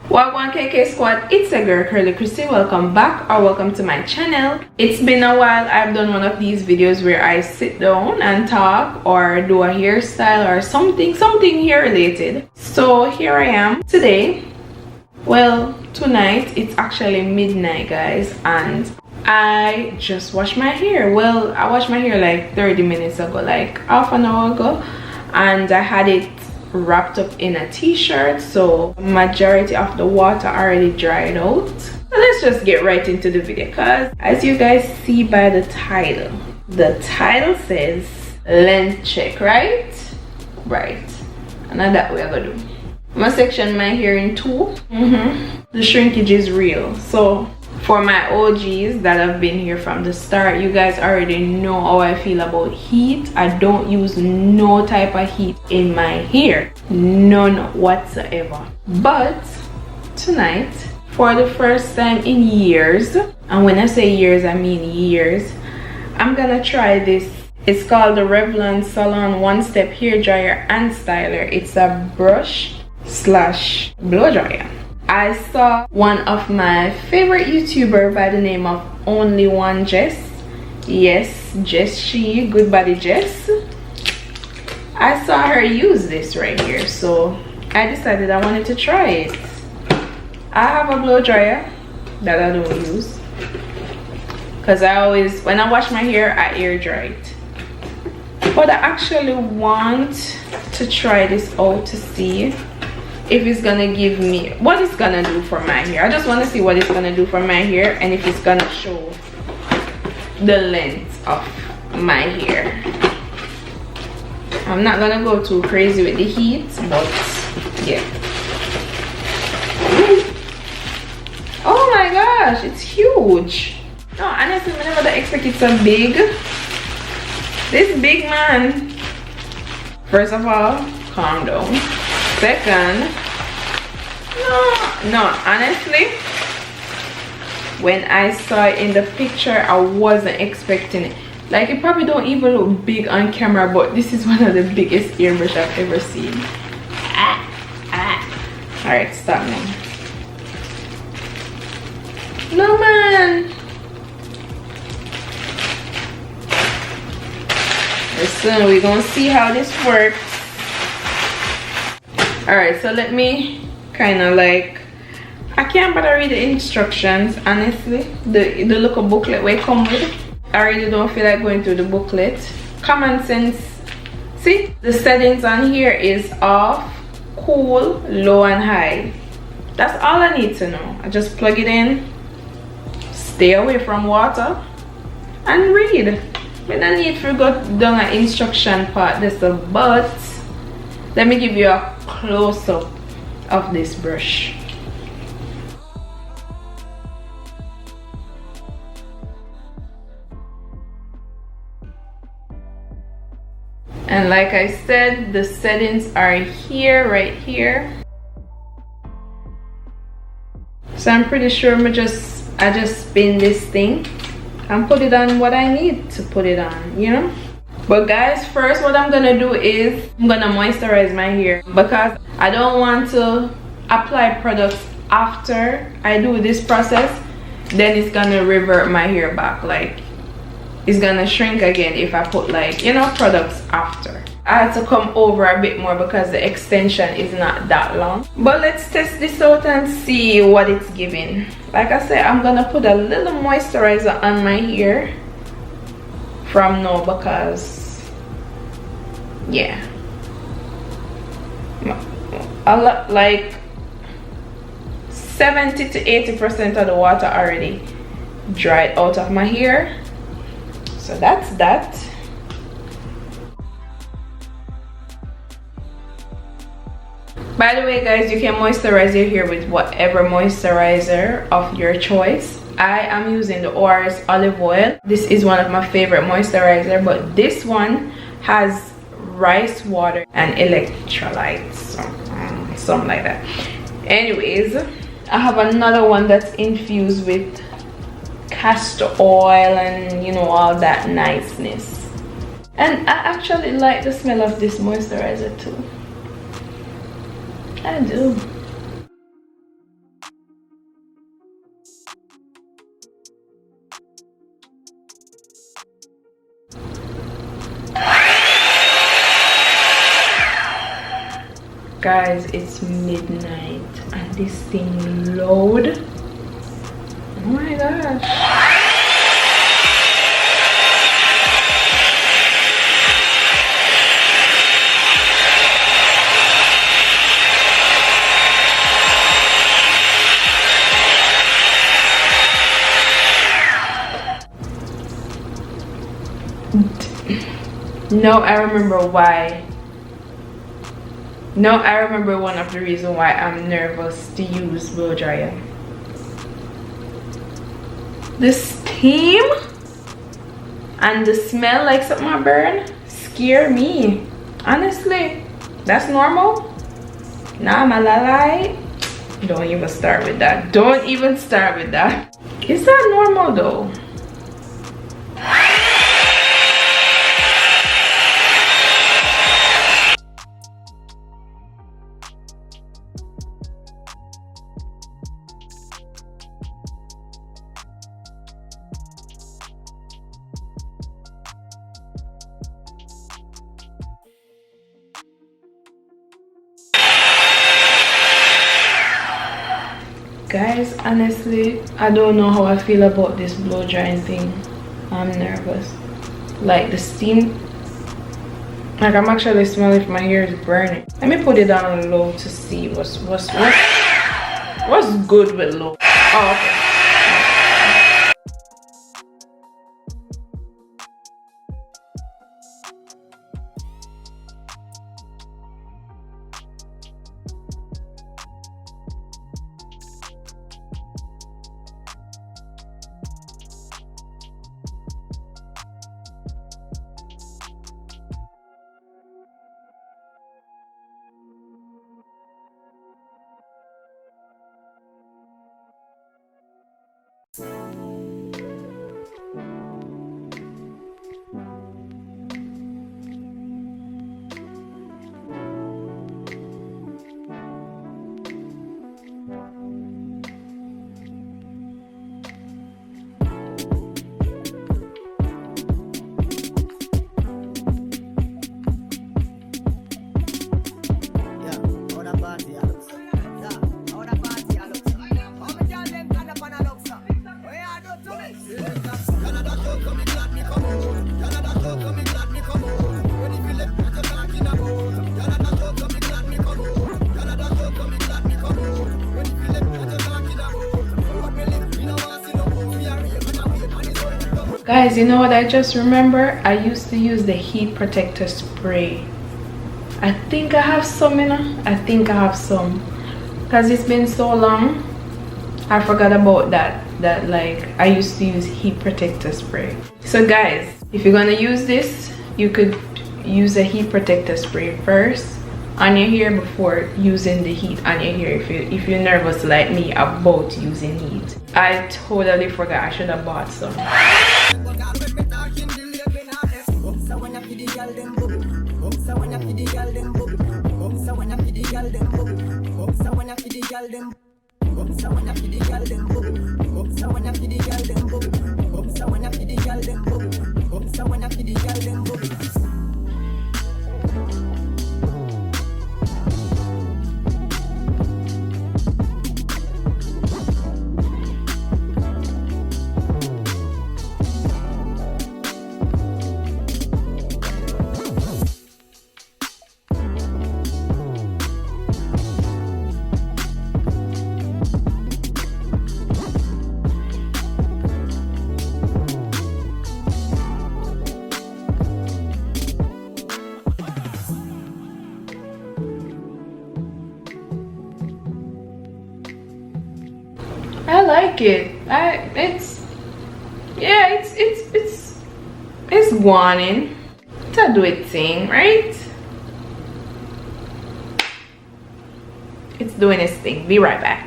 Wagwan KK squad, it's a girl Curly Krissy. Welcome back or welcome to my channel. It's been a while. I've done one of these videos where I sit down and talk or do a hairstyle or something hair related. So here I am today. Well, tonight it's actually midnight, guys, and I just washed my hair. Well, I washed my hair like 30 minutes ago, like half an hour ago, and I had it wrapped up in a t-shirt, so majority of the water already dried out. So let's just get right into the video, because as you guys see by the title says length check, right? And that way I'm gonna do. I'm gonna section my hair in two. The shrinkage is real, so for my OGs that have been here from the start, you guys already know how I feel about heat. I don't use no type of heat in my hair, none whatsoever. But tonight, for the first time in years, and when I say years I mean years, I'm gonna try this. It's called the Revlon Salon One Step Hair Dryer and Styler. It's a brush slash blow dryer. I saw one of my favorite YouTuber by the name of onlyonejess. Yes, Jess, she, good body Jess. I saw her use this right here, so I decided I wanted to try it. I have a blow dryer that I don't use, because I always, when I wash my hair, I air dry it. But I actually want to try this out to see if it's gonna give me what it's gonna do for my hair. I just want to see what it's gonna do for my hair and if it's gonna show the length of my hair. I'm not gonna go too crazy with the heat, but yeah. Oh my gosh, it's huge. No, honestly, I never expect it so big. This big, man. First of all, calm down. Second, no, honestly, when I saw it in the picture, I wasn't expecting it. Like, it probably don't even look big on camera, but this is one of the biggest airbrush I've ever seen. Alright, stop now. No, man. Listen, we're gonna see how this works. Alright, so let me kind of like, I can't bother read the instructions, honestly. The little booklet we come with, I really don't feel like going through the booklet. Common sense. See, the settings on here is off, cool, low and high. That's all I need to know. I just plug it in, stay away from water, and read. We don't need to go down an instruction part, but let me give you a close-up of this brush. And like I said, the settings are here, right here. So I'm pretty sure I just spin this thing and put it on what I need to put it on, you know. But guys, first what I'm gonna do is I'm gonna moisturize my hair, because I don't want to apply products after I do this process. Then it's gonna revert my hair back, like it's gonna shrink again if I put, like, you know, products after. I had to come over a bit more because the extension is not that long. But let's test this out and see what it's giving. Like I said, I'm gonna put a little moisturizer on my hair from now, because yeah, a lot, like 70 to 80% of the water already dried out of my hair, so that's that. By the way, guys, you can moisturize your hair with whatever moisturizer of your choice. I am using the ORS olive oil. This is one of my favorite moisturizer, but this one has rice water and electrolytes, something like that. Anyways, I have another one that's infused with castor oil and, you know, all that niceness. And I actually like the smell of this moisturizer too. I do. Guys, it's midnight and this thing loud. Oh my gosh. No, I remember why. No, I remember one of the reasons why I'm nervous to use blow dryer. The steam and the smell like something I burn scare me. Honestly, that's normal. Nah, malalai. Don't even start with that. Don't even start with that. Is that normal though? Guys, honestly, I don't know how I feel about this blow drying thing. I'm nervous. Like the steam, like I'm actually smelling if my hair is burning. Let me put it down on low to see what's good with low. Oh, okay. Guys, you know what I just remember? I used to use the heat protector spray. I think I have some, you know? I think I have some. Because it's been so long, I forgot about that. That like, I used to use heat protector spray. So guys, if you're gonna use this, you could use a heat protector spray first on your hair before using the heat on your hair if you're nervous like me about using heat. I totally forgot. I should have bought some. I like it. It's GWAAN. To do its thing, right? It's doing its thing. Be right back.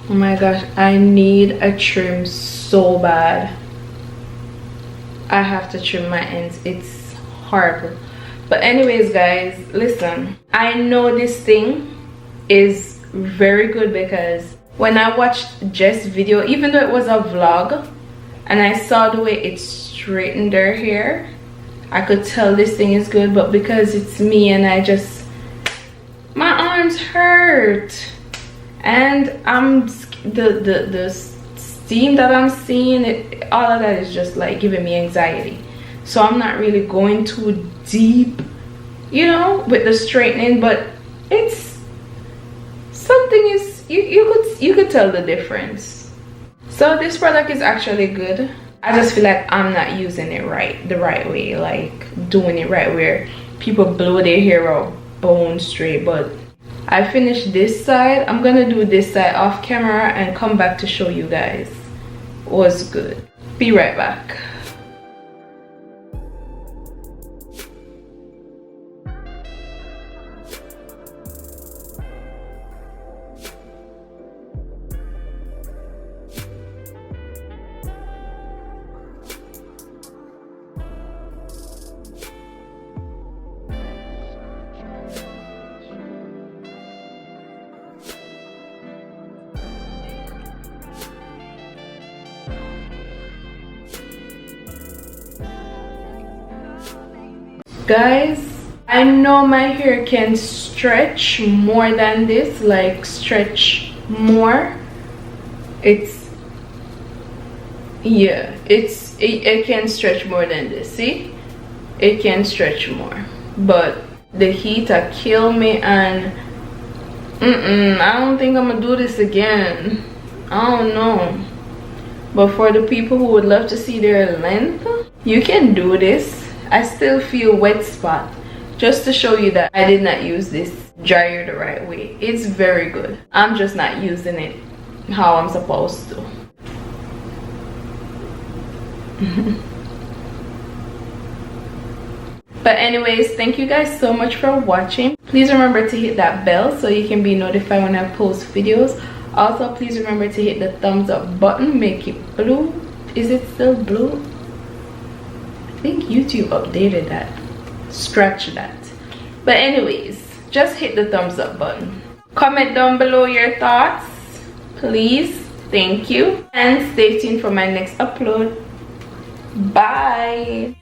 Oh my gosh, I need a trim so bad. I have to trim my ends. It's horrible. But anyways, guys, listen, I know this thing is very good because when I watched Jess' video, even though it was a vlog and I saw the way it straightened her hair, I could tell this thing is good. But because it's me and my arms hurt and the steam that I'm seeing, all of that is just like giving me anxiety. So I'm not really going too deep, you know, with the straightening, but it's something is you could tell the difference. So this product is actually good. I just feel like I'm not using it the right way, like doing it right where people blow their hair out bone straight. But I finished this side. I'm gonna do this side off camera and come back to show you guys what's good. Be right back. Guys, I know my hair can stretch more than this, like stretch more. It can stretch more than this. See, it can stretch more, but the heat kill me, and I don't think I'm gonna do this again. I don't know, but for the people who would love to see their length, you can do this. I still feel wet spot, just to show you that I did not use this dryer the right way. It's very good. I'm just not using it how I'm supposed to. But anyways, thank you guys so much for watching. Please remember to hit that bell so you can be notified when I post videos. Also, please remember to hit the thumbs up button, make it blue. Is it still blue? I think YouTube updated that. Scratch that. But anyways, just hit the thumbs up button. Comment down below your thoughts, please. Thank you. And stay tuned for my next upload. Bye.